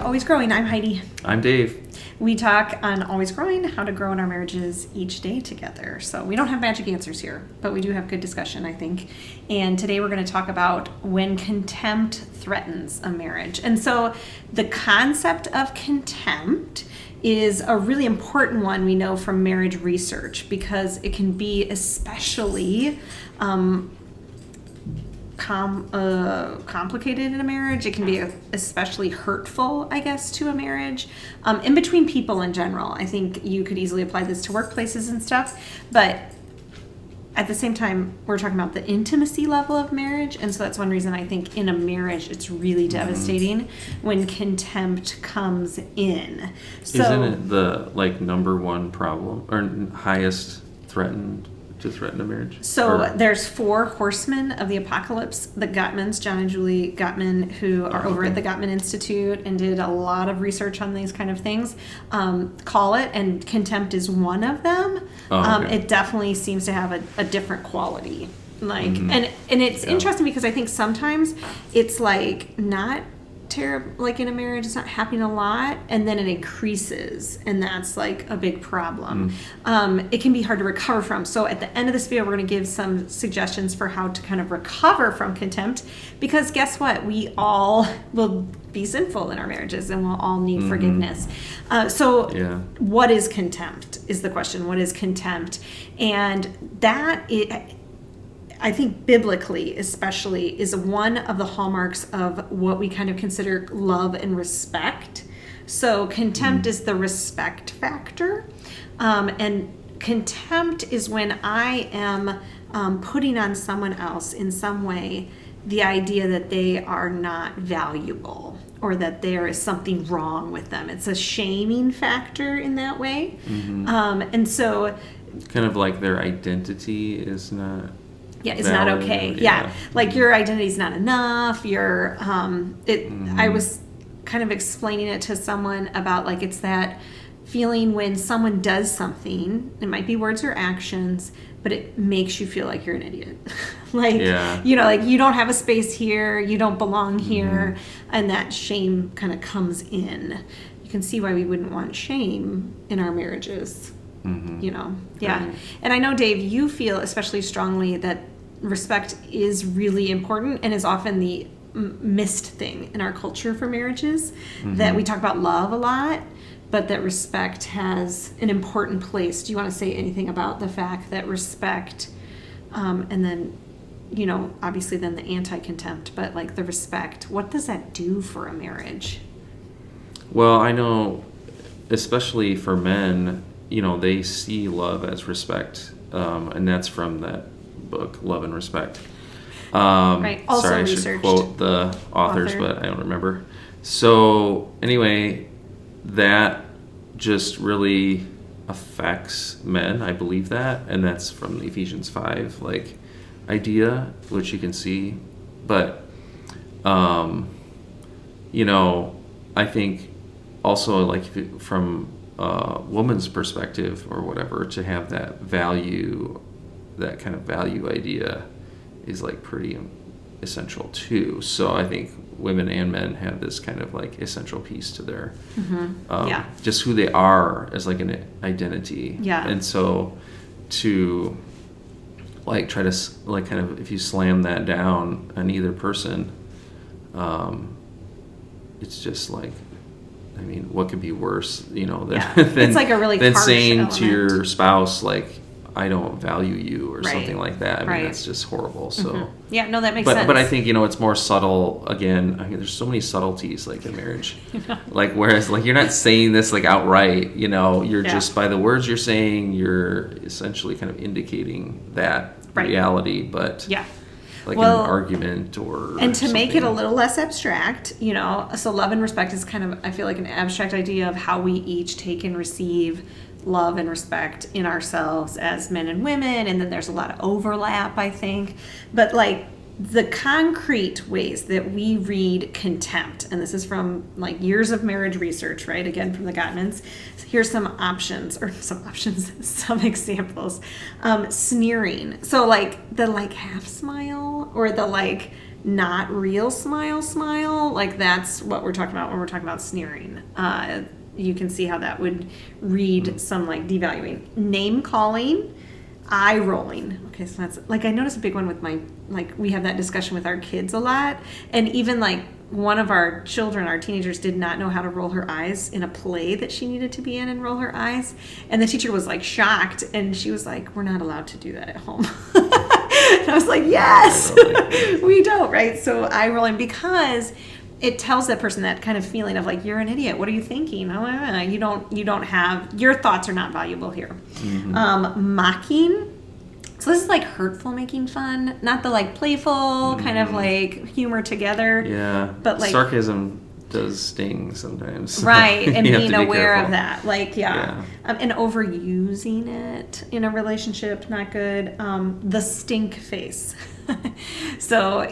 to Always Growing. I'm Heidi. I'm Dave. We talk on Always Growing, how to grow in our marriages each day together. So we don't have magic answers here, but we do have good discussion, I think. And today we're going to talk about when contempt threatens a marriage. And so the concept of contempt is a really important one we know from marriage research because it can be especially complicated in a marriage. It can be especially hurtful, I guess, to a marriage. In between people in general, I think you could easily apply this to workplaces and stuff. But at the same time, we're talking about the intimacy level of marriage. And so that's one reason I think in a marriage, it's really devastating when contempt comes in. So, isn't it the number one problem or highest threaten a marriage? So there's 4 horsemen of the apocalypse, the Gottmans, John and Julie Gottman, who are over at the Gottman Institute and did a lot of research on these kind of things, call it, and contempt is one of them. It definitely seems to have a different quality. And it's interesting because I think sometimes it's not terrible, in a marriage, it's not happening a lot, and then it increases, and that's a big problem. It can be hard to recover from. So at the end of this video, we're going to give some suggestions for how to kind of recover from contempt, because guess what? We all will be sinful in our marriages, and we'll all need forgiveness. What is contempt is the question. What is contempt? And that I think biblically especially is one of the hallmarks of what we kind of consider love and respect. So contempt is the respect factor. And contempt is when I am putting on someone else in some way the idea that they are not valuable or that there is something wrong with them. It's a shaming factor in that way. And so kind of like their identity is not... it's not okay. Your identity's not enough. I was kind of explaining it to someone about it's that feeling when someone does something, it might be words or actions, but it makes you feel like you're an idiot. You don't have a space here, you don't belong here, and that shame kind of comes in. You can see why we wouldn't want shame in our marriages. And I know, Dave, you feel especially strongly that respect is really important and is often the missed thing in our culture for marriages, that we talk about love a lot, but that respect has an important place. Do you want to say anything about the fact that respect, and then, obviously then the anti-contempt, but the respect, what does that do for a marriage? Well, I know, especially for men, they see love as respect, and that's from that book, Love and Respect. Right. Also sorry, I should quote the authors, but I don't remember. So anyway, that just really affects men. I believe that, and that's from the Ephesians 5 idea, which you can see. But I think also from a woman's perspective or whatever, to have that value, that kind of value idea is pretty essential too. So I think women and men have this kind of essential piece to their just who they are as an identity. And so to try to kind of, if you slam that down on either person, it's just what could be worse, than it's a really than harsh saying element to your spouse I don't value you or something like that. I mean, that's just horrible. So that makes sense. But I think it's more subtle. Again, there's so many subtleties in marriage. Whereas you're not saying this outright. You're just, by the words you're saying, you're essentially kind of indicating that reality. But an argument or and to something. make it a little less abstract, so love and respect is kind of, I feel an abstract idea of how we each take and receive love and respect in ourselves as men and women, and then there's a lot of overlap, I think, but the concrete ways that we read contempt, and this is from years of marriage research, right, again from the Gottmans. Here's some examples. Sneering, so the half smile or the not real smile. Like that's what we're talking about when we're talking about sneering. You can see how that would read some like devaluing. Name calling, eye rolling. Okay, so that's like I noticed a big one with we have that discussion with our kids a lot, and even like one of our children, our teenagers, did not know how to roll her eyes in a play that she needed to be in and roll her eyes, and the teacher was like shocked, and she was like, "We're not allowed to do that at home." And I was like, "Yes, we don't." Right? So eye rolling, because it tells that person that kind of feeling of like, you're an idiot. What are you thinking? You don't have, your thoughts are not valuable here. Mm-hmm. Mocking. So this is like hurtful making fun, not the like playful kind of like humor together. Yeah. But like sarcasm does sting sometimes. Right. And being be aware careful. of that. Like, and overusing it in a relationship, not good. The stink face. So,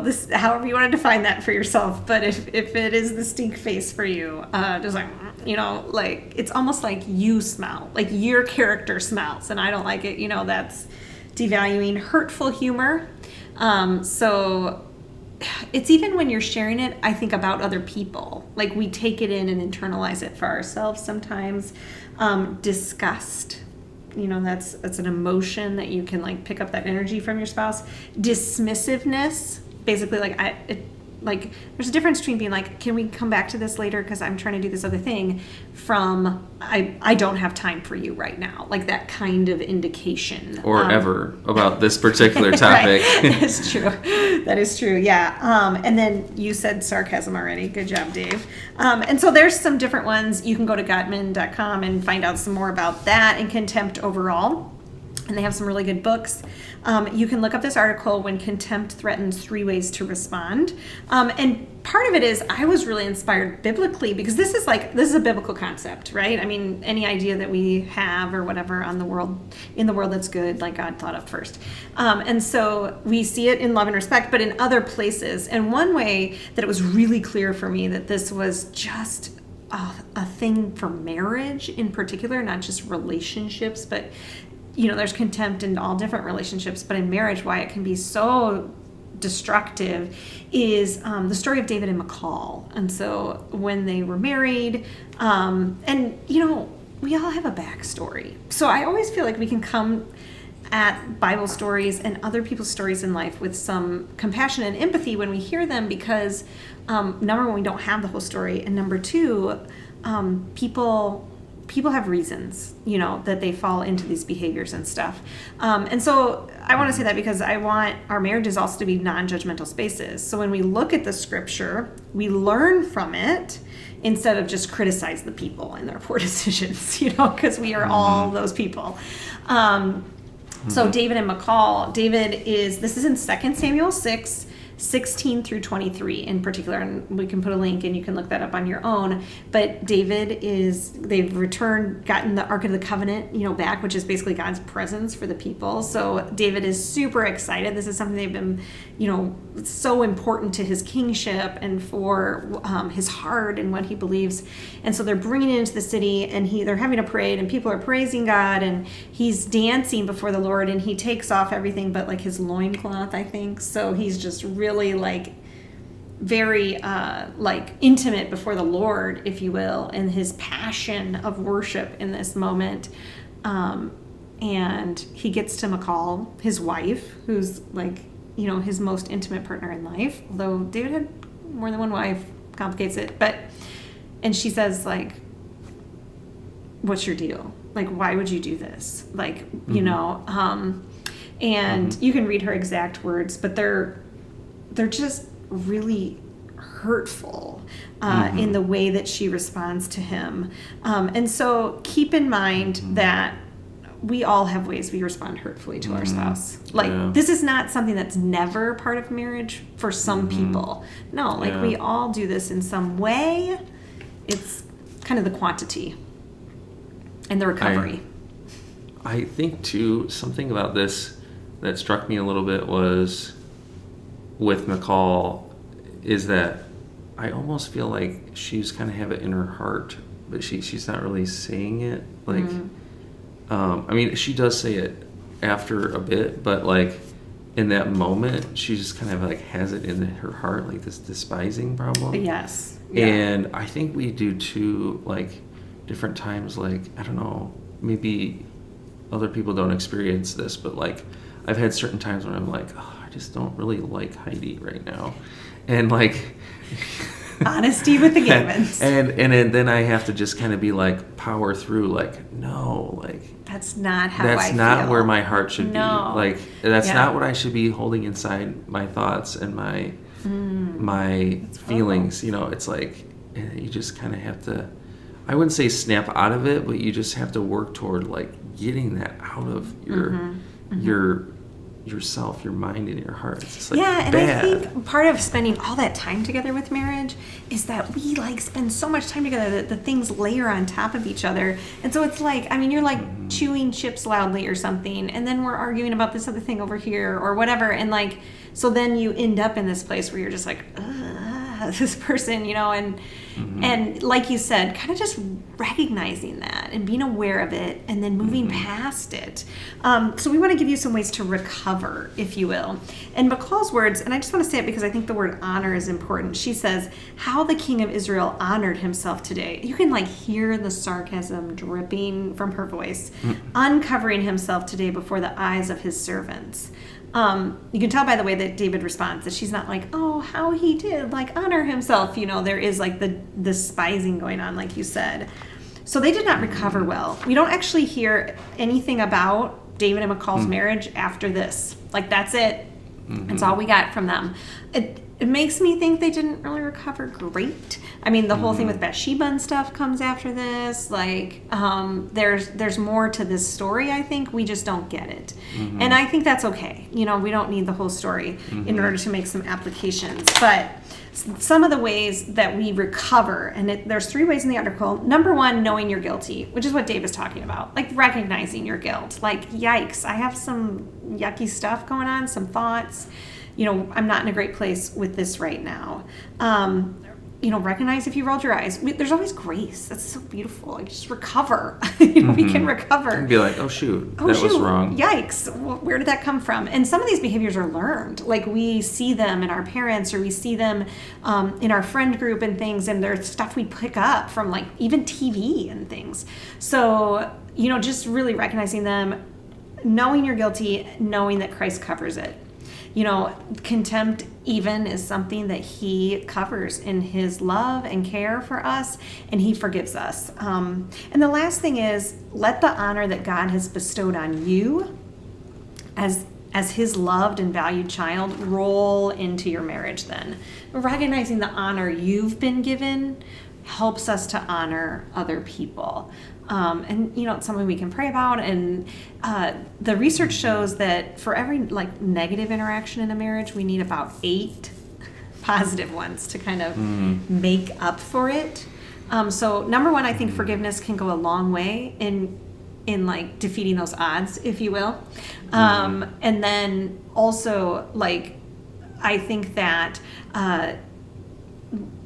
this, however you want to define that for yourself, but if it is the stink face for you, just like, like it's almost like you smell, like your character smells, and I don't like it, that's devaluing. Hurtful humor. So it's even when you're sharing it, I think about other people, like we take it in and internalize it for ourselves sometimes. Disgust. That's an emotion that you can like pick up that energy from your spouse. Dismissiveness, basically like there's a difference between being like, can we come back to this later because I'm trying to do this other thing, from I don't have time for you right now, like that kind of indication. Or ever about this particular topic. Right. That is true. Yeah. And then you said sarcasm already. Good job, Dave. And so there's some different ones. You can go to Gottman.com and find out some more about that and contempt overall. And they have some really good books. You can look up this article, When Contempt Threatens 3 Ways to Respond. And part of it is I was really inspired biblically, because this is a biblical concept, right? I mean, any idea that we have or whatever in the world that's good, like God thought up first. And so we see it in love and respect, but in other places. And one way that it was really clear for me that this was just a thing for marriage in particular, not just relationships, but there's contempt in all different relationships, but in marriage, why it can be so destructive is the story of David and Michal. And so when they were married, and we all have a backstory. So I always feel like we can come at Bible stories and other people's stories in life with some compassion and empathy when we hear them, because number one, we don't have the whole story, and number two, people have reasons, that they fall into these behaviors and stuff. And so I want to say that because I want our marriages also to be non-judgmental spaces. So when we look at the scripture, we learn from it instead of just criticize the people and their poor decisions, because we are all those people. So David and Michal, this is in 2 Samuel 6, 16 through 23 in particular, and we can put a link and you can look that up on your own. But they've gotten the Ark of the Covenant, back, which is basically God's presence for the people. So David is super excited. This is something they've been, so important to his kingship and for his heart and what he believes. And so they're bringing it into the city, and they're having a parade, and people are praising God, and he's dancing before the Lord, and he takes off everything but like his loincloth, I think. So he's just really like very intimate before the Lord, if you will, in his passion of worship in this moment. And he gets to Michal, his wife, who's like, his most intimate partner in life, although David had more than one wife, complicates it. And she says, like, what's your deal? Like, why would you do this? Like, and you can read her exact words, but they're just really hurtful in the way that she responds to him. And so keep in mind that we all have ways we respond hurtfully to our spouse. Like, this is not something that's never part of marriage for some people. No, we all do this in some way. It's kind of the quantity and the recovery. I think, too, something about this that struck me a little bit was with Michal is that I almost feel like she's kind of have it in her heart, but she's not really saying it. Like, I mean, she does say it after a bit, but like in that moment, she just kind of like has it in her heart, like this despising problem. Yes. Yeah. And I think we do too, like different times, like, I don't know, maybe other people don't experience this, but like I've had certain times when I'm like, oh, I just don't really like Heidi right now. And like honesty with the Gavins. And then I have to just kind of be like power through, like, no, like that's not how that's I feel. not where my heart should be. No. Like that's not what I should be holding inside my thoughts and my feelings. You know, it's like you just kind of have to, I wouldn't say snap out of it, but you just have to work toward like getting that out of your yourself, your mind, and your heart. It's just like and bad. I think part of spending all that time together with marriage is that we like spend so much time together that the things layer on top of each other. And so it's like, I mean, you're like chewing chips loudly or something, and then we're arguing about this other thing over here or whatever. And like, so then you end up in this place where you're just like, this person, you know, and like you said, kind of just recognizing that and being aware of it and then moving past it. So we want to give you some ways to recover, if you will. And Michal's words, and I just want to say it because I think the word honor is important. She says, how the king of Israel honored himself today. You can like hear the sarcasm dripping from her voice, uncovering himself today before the eyes of his servants. You can tell by the way that David responds that she's not like, oh, how he did, like, honor himself. You know, there is like the despising going on, like you said. So they did not recover well. We don't actually hear anything about David and Michal's marriage after this. Like, that's it. That's all we got from them. It makes me think they didn't really recover great. I mean, the whole thing with Bathsheba and stuff comes after this. Like, there's more to this story, I think. We just don't get it. And I think that's okay. You know, we don't need the whole story in order to make some applications. But some of the ways that we recover, and there's 3 ways in the article. Number 1, knowing you're guilty, which is what Dave is talking about. Like, recognizing your guilt. Like, yikes, I have some yucky stuff going on, some thoughts. You know, I'm not in a great place with this right now. You know, recognize if you rolled your eyes. There's always grace. That's so beautiful. Like, just recover. You know, we can recover. And be like, oh, shoot, that was wrong. Yikes. Where did that come from? And some of these behaviors are learned. Like, we see them in our parents, or we see them in our friend group and things, and there's stuff we pick up from, like, even TV and things. So, you know, just really recognizing them, knowing you're guilty, knowing that Christ covers it. You know, contempt even is something that he covers in his love and care for us, and he forgives us. And the last thing is, let the honor that God has bestowed on you as his loved and valued child roll into your marriage then. Recognizing the honor you've been given helps us to honor other people. And, you know, it's something we can pray about. And the research shows that for every, like, negative interaction in a marriage, we need about 8 positive ones to kind of make up for it. So, number 1, I think forgiveness can go a long way in like, defeating those odds, if you will. And then also, like, I think that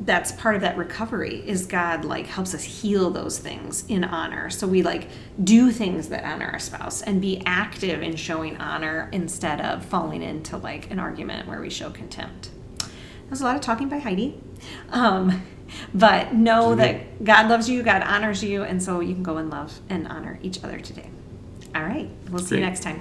that's part of that recovery is God, like, helps us heal those things in honor. So we, like, do things that honor our spouse and be active in showing honor instead of falling into, like, an argument where we show contempt. There's a lot of talking by Heidi. But know that God loves you, God honors you, and so you can go and love and honor each other today. All right. We'll see you next time.